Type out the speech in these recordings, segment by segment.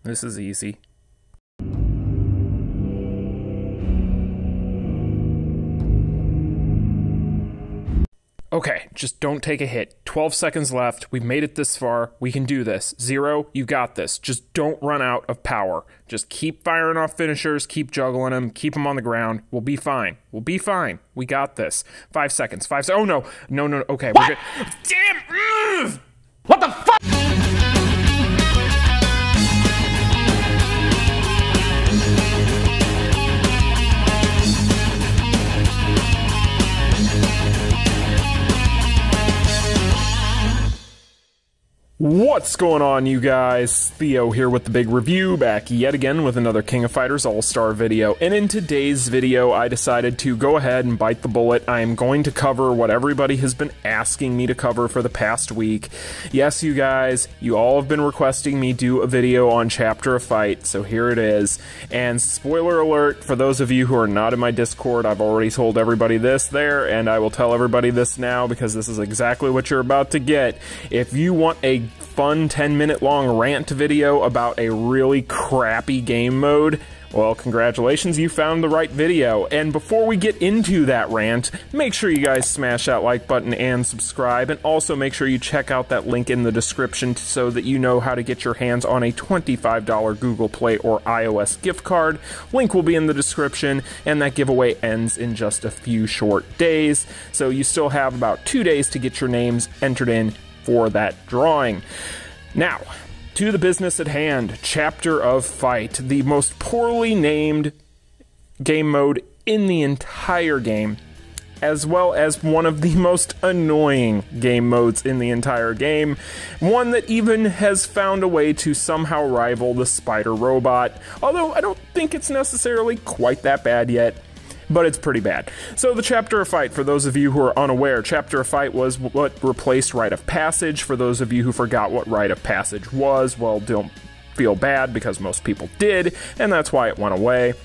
This is easy. Okay, just don't take a hit. 12 seconds left. We've made it this far. We can do this. Zero, you got this. Just don't run out of power. Just keep firing off finishers, keep juggling them, keep them on the ground. We'll be fine. We'll be fine. We got this. 5 seconds. Oh, no. No. Okay, we're good. Damn! What the fuck? What's going on, you guys? Theo here with the big review, back yet again with another King of Fighters All-Star video. And in today's video, I decided to go ahead and bite the bullet. I am going to cover what everybody has been asking me to cover for the past week. Yes, you guys, you all have been requesting me do a video on Chapter of Fight, so here it is. And spoiler alert, for those of you who are not in my Discord, I've already told everybody this there, and I will tell everybody this now because this is exactly what you're about to get. If you want a fun 10-minute long rant video about a really crappy game mode, well, congratulations, you found the right video. And before we get into that rant, make sure you guys smash that like button and subscribe, and also make sure you check out that link in the description so that you know how to get your hands on a $25 Google Play or iOS gift card. Link will be in the description, and that giveaway ends in just a few short days, so you still have about 2 days to get your names entered in for that drawing. Now, to the business at hand, Chapter of Fight, the most poorly named game mode in the entire game, as well as one of the most annoying game modes in the entire game, one that even has found a way to somehow rival the Spider Robot, although I don't think it's necessarily quite that bad yet. But it's pretty bad. So the Chapter of Fight, for those of you who are unaware, Chapter of Fight was what replaced Rite of Passage. For those of you who forgot what Rite of Passage was, well, don't feel bad because most people did, and that's why it went away.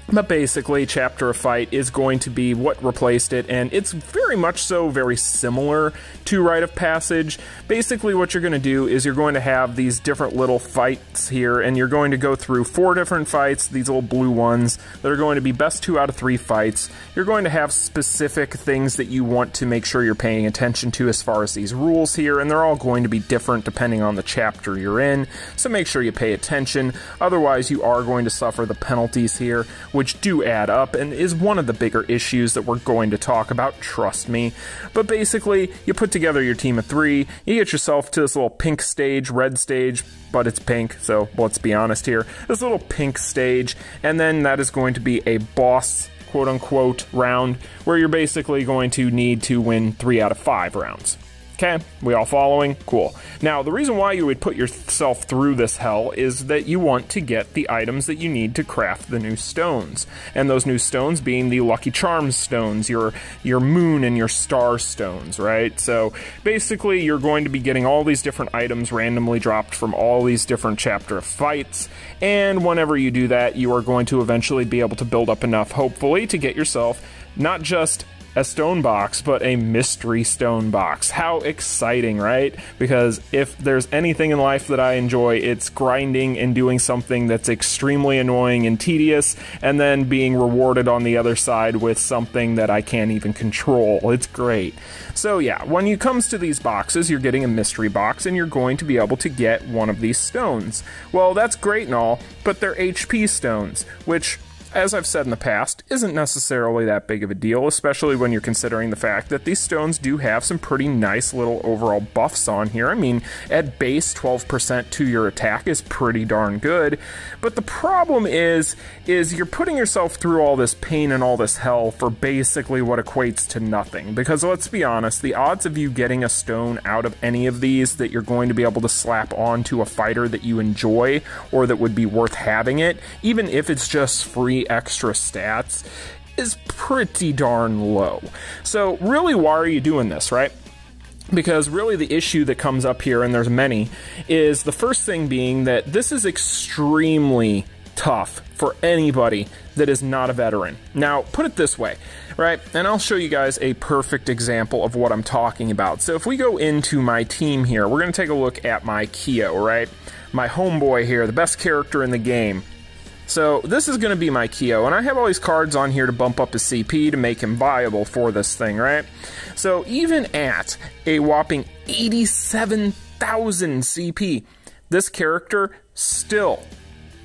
But basically, Chapter of Fight is going to be what replaced it, and it's very much so very similar to Rite of Passage. Basically, what you're going to do is you're going to have these different little fights here, and you're going to go through 4 different fights, these little blue ones, that are going to be best 2 out of 3 fights. You're going to have specific things that you want to make sure you're paying attention to as far as these rules here, and they're all going to be different depending on the chapter you're in, so make sure you pay attention. Otherwise, you are going to suffer the penalties here, which do add up and is one of the bigger issues that we're going to talk about, trust me. But basically, you put together your team of 3, you get yourself to this little pink stage, red stage, but it's pink, so let's be honest here, this little pink stage, and then that is going to be a boss, quote-unquote, round, where you're basically going to need to win 3 out of 5 rounds. Okay, we all following? Cool. Now, the reason why you would put yourself through this hell is that you want to get the items that you need to craft the new stones. And those new stones being the Lucky Charms stones, your moon and your star stones, right? So basically, you're going to be getting all these different items randomly dropped from all these different Chapter of Fights. And whenever you do that, you are going to eventually be able to build up enough, hopefully, to get yourself not just a stone box, but a mystery stone box. How exciting, right? Because if there's anything in life that I enjoy, it's grinding and doing something that's extremely annoying and tedious, and then being rewarded on the other side with something that I can't even control. It's great. So yeah, when it comes to these boxes, you're getting a mystery box, and you're going to be able to get one of these stones. Well, that's great and all, but they're HP stones, which, as I've said in the past, isn't necessarily that big of a deal, especially when you're considering the fact that these stones do have some pretty nice little overall buffs on here. I mean, at base, 12% to your attack is pretty darn good, but the problem is you're putting yourself through all this pain and all this hell for basically what equates to nothing, because let's be honest, the odds of you getting a stone out of any of these that you're going to be able to slap onto a fighter that you enjoy, or that would be worth having it, even if it's just free extra stats, is pretty darn low. So really, why are you doing this, right? Because really the issue that comes up here, and there's many, is the first thing being that this is extremely tough for anybody that is not a veteran. Now, put it this way, right? And I'll show you guys a perfect example of what I'm talking about. So if we go into my team here, we're going to take a look at my Kyo, right? My homeboy here, the best character in the game. So this is going to be my Kyo, and I have all these cards on here to bump up his CP to make him viable for this thing, right? So even at a whopping 87,000 CP, this character still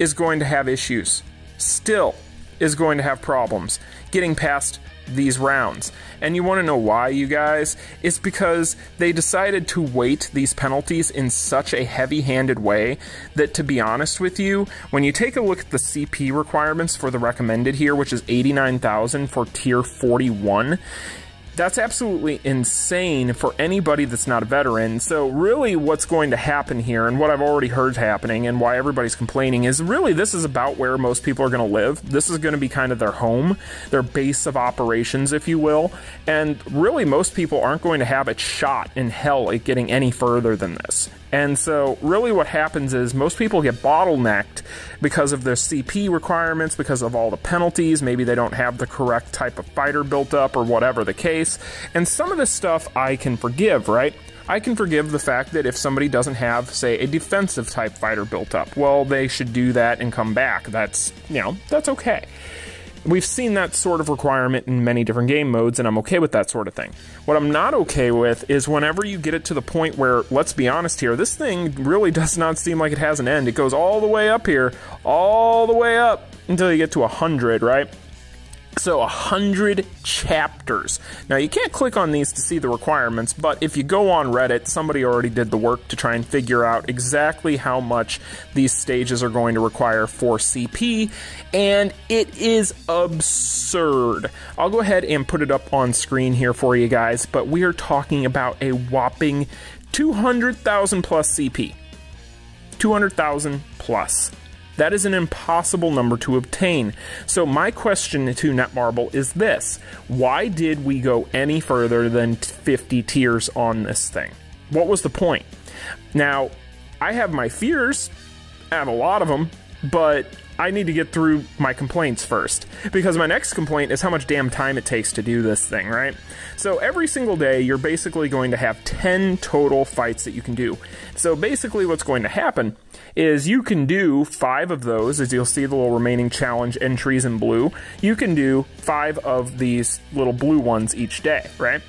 is going to have issues, still is going to have problems getting past these rounds. And you want to know why, you guys? It's because they decided to weight these penalties in such a heavy-handed way that, to be honest with you, when you take a look at the CP requirements for the recommended here, which is 89,000 for tier 41, that's absolutely insane for anybody that's not a veteran. So really what's going to happen here, and what I've already heard happening, and why everybody's complaining, is really this is about where most people are going to live. This is going to be kind of their home, their base of operations, if you will. And really most people aren't going to have a shot in hell at getting any further than this. And so really what happens is most people get bottlenecked because of their CP requirements, because of all the penalties. Maybe they don't have the correct type of fighter built up or whatever the case. And some of this stuff I can forgive, right? I can forgive the fact that if somebody doesn't have, say, a defensive type fighter built up, well, they should do that and come back. That's, you know, that's okay. We've seen that sort of requirement in many different game modes, and I'm okay with that sort of thing. What I'm not okay with is whenever you get it to the point where, let's be honest here, this thing really does not seem like it has an end. It goes all the way up here, all the way up until you get to 100, right? So 100 chapters. Now you can't click on these to see the requirements, but if you go on Reddit, somebody already did the work to try and figure out exactly how much these stages are going to require for CP, and it is absurd. I'll go ahead and put it up on screen here for you guys, but we are talking about a whopping 200,000 plus CP. 200,000 plus. That is an impossible number to obtain. So my question to Netmarble is this: why did we go any further than 50 tiers on this thing? What was the point? Now, I have my fears, I have a lot of them, but I need to get through my complaints first, because my next complaint is how much damn time it takes to do this thing, right? So every single day, you're basically going to have 10 total fights that you can do. So basically what's going to happen is you can do 5 of those, as you'll see the little remaining challenge entries in blue. You can do 5 of these little blue ones each day, right?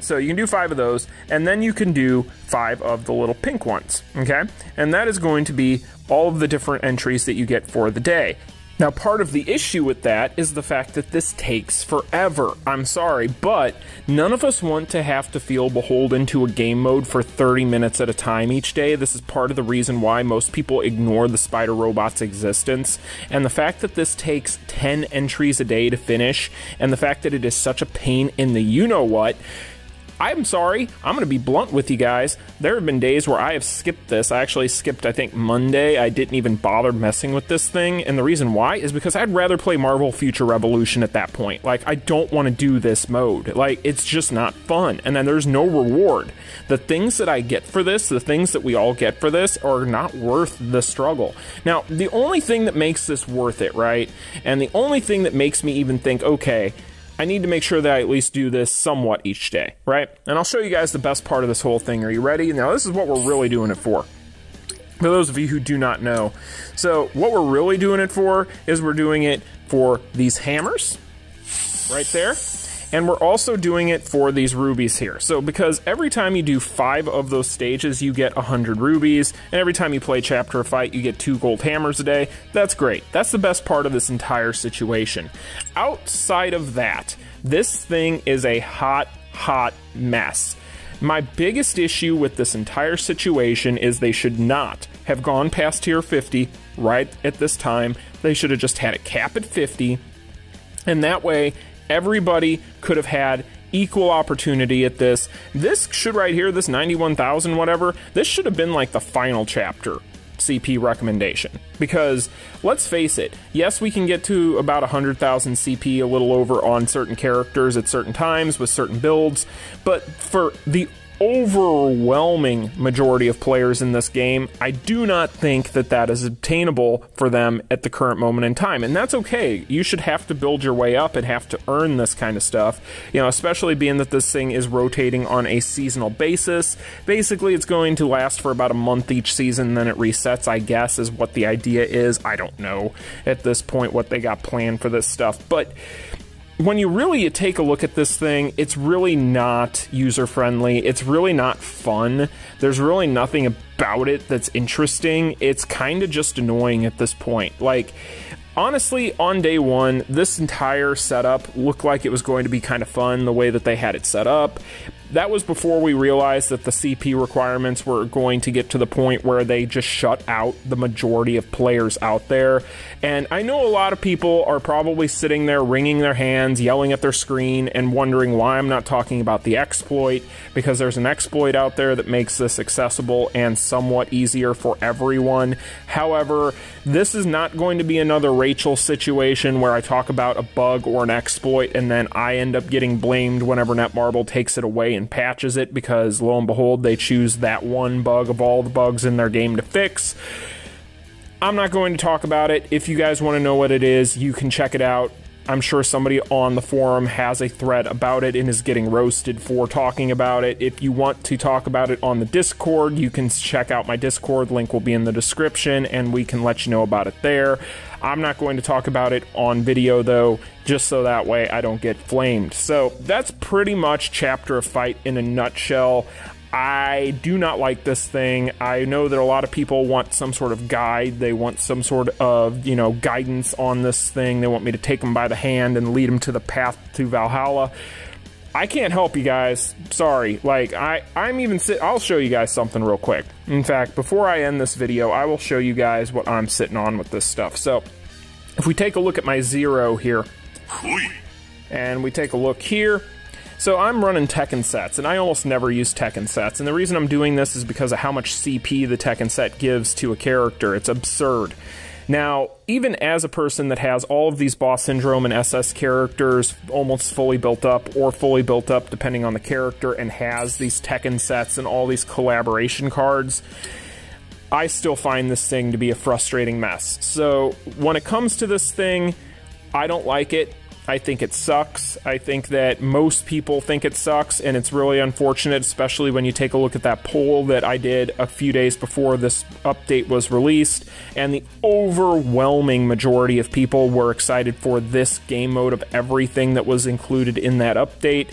So you can do 5 of those, and then you can do 5 of the little pink ones, okay? And that is going to be all of the different entries that you get for the day. Now, part of the issue with that is the fact that this takes forever. I'm sorry, but none of us want to have to feel beholden to a game mode for 30 minutes at a time each day. This is part of the reason why most people ignore the Spider Robot's existence. And the fact that this takes 10 entries a day to finish, and the fact that it is such a pain in the you-know-what, I'm sorry, I'm going to be blunt with you guys. There have been days where I have skipped this. I actually skipped, I think, Monday. I didn't even bother messing with this thing. And the reason why is because I'd rather play Marvel Future Revolution at that point. Like, I don't want to do this mode. Like, it's just not fun. And then there's no reward. The things that I get for this, the things that we all get for this, are not worth the struggle. Now, the only thing that makes this worth it, right? And the only thing that makes me even think, okay, I need to make sure that I at least do this somewhat each day, right? And I'll show you guys the best part of this whole thing. Are you ready? Now, this is what we're really doing it for those of you who do not know. So what we're really doing it for is we're doing it for these hammers right there. And we're also doing it for these rubies here. So because every time you do 5 of those stages, you get 100 rubies. And every time you play Chapter of Fight, you get 2 gold hammers a day. That's great. That's the best part of this entire situation. Outside of that, this thing is a hot, hot mess. My biggest issue with this entire situation is they should not have gone past tier 50 right at this time. They should have just had it cap at 50. And that way, everybody could have had equal opportunity at this. This should right here, this 91,000 whatever, this should have been like the final chapter CP recommendation. Because let's face it, yes, we can get to about 100,000 CP a little over on certain characters at certain times with certain builds, but for the overwhelming majority of players in this game, I do not think that that is obtainable for them at the current moment in time. And that's okay. You should have to build your way up and have to earn this kind of stuff, you know, especially being that this thing is rotating on a seasonal basis. Basically, it's going to last for about a month each season, then it resets, I guess, is what the idea is. I don't know at this point what they got planned for this stuff, but when you really take a look at this thing, it's really not user-friendly. It's really not fun. There's really nothing about it that's interesting. It's kind of just annoying at this point. Like, honestly, on day one, this entire setup looked like it was going to be kind of fun the way that they had it set up. That was before we realized that the CP requirements were going to get to the point where they just shut out the majority of players out there. And I know a lot of people are probably sitting there wringing their hands, yelling at their screen, and wondering why I'm not talking about the exploit, because there's an exploit out there that makes this accessible and somewhat easier for everyone. However, this is not going to be another Rachel situation where I talk about a bug or an exploit and then I end up getting blamed whenever Netmarble takes it away and patches it, because lo and behold, they choose that one bug of all the bugs in their game to fix. I'm not going to talk about it. If you guys want to know what it is, you can check it out. I'm sure somebody on the forum has a thread about it and is getting roasted for talking about it. If you want to talk about it on the Discord, you can check out my Discord. Link will be in the description, and we can let you know about it there. I'm not going to talk about it on video, though, just so that way I don't get flamed. So that's pretty much Chapter of Fight in a nutshell. I do not like this thing. I know that a lot of people want some sort of guide. They want some sort of, you know, guidance on this thing. They want me to take them by the hand and lead them to the path to Valhalla. I can't help you guys. Sorry. Like, I'll show you guys something real quick. In fact, before I end this video, I will show you guys what I'm sitting on with this stuff. So, if we take a look at my Zero here, and we take a look here, so I'm running Tekken sets, and I almost never use Tekken sets, and the reason I'm doing this is because of how much CP the Tekken set gives to a character. It's absurd. Now, even as a person that has all of these Boss Syndrome and SS characters almost fully built up, or fully built up depending on the character, and has these Tekken sets and all these collaboration cards, I still find this thing to be a frustrating mess. So, when it comes to this thing, I don't like it. I think it sucks. I think that most people think it sucks, and it's really unfortunate, especially when you take a look at that poll that I did a few days before this update was released, and the overwhelming majority of people were excited for this game mode of everything that was included in that update.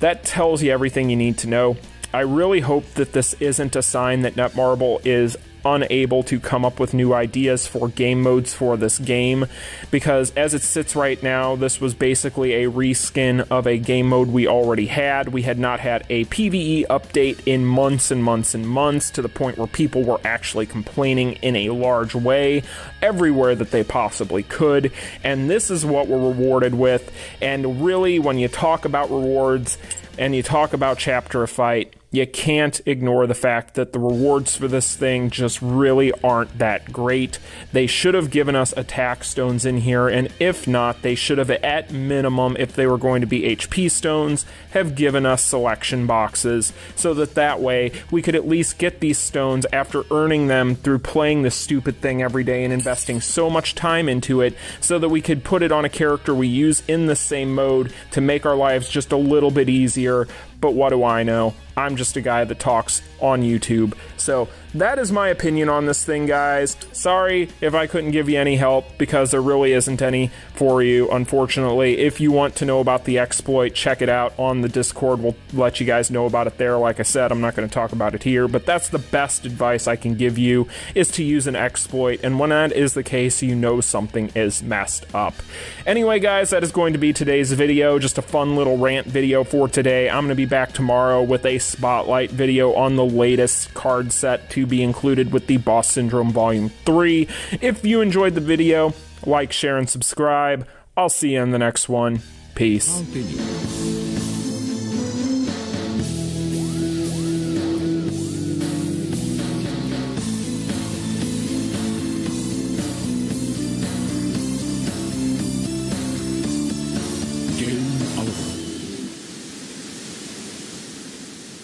That tells you everything you need to know. I really hope that this isn't a sign that Netmarble is unable to come up with new ideas for game modes for this game, because as it sits right now, this was basically a reskin of a game mode we already had. We had not had a PvE update in months and months and months, to the point where people were actually complaining in a large way everywhere that they possibly could, and this is what we're rewarded with. And really, when you talk about rewards and you talk about Chapter of Fight, you can't ignore the fact that the rewards for this thing just really aren't that great. They should have given us attack stones in here, and if not, they should have, at minimum, if they were going to be HP stones, have given us selection boxes, so that way we could at least get these stones after earning them through playing this stupid thing every day and investing so much time into it, so that we could put it on a character we use in the same mode to make our lives just a little bit easier. But what do I know? I'm just a guy that talks on YouTube. So that is my opinion on this thing, guys. Sorry if I couldn't give you any help, because there really isn't any for you, unfortunately. If you want to know about the exploit, check it out on the Discord. We'll let you guys know about it there. Like I said, I'm not going to talk about it here, but that's the best advice I can give you, is to use an exploit. And when that is the case, you know something is messed up. Anyway, guys, that is going to be today's video. Just a fun little rant video for today. I'm going to be back tomorrow with a spotlight video on the latest card set to be included with the Boss Syndrome Volume 3. If you enjoyed the video, like, share, and subscribe. I'll see you in the next one. Peace.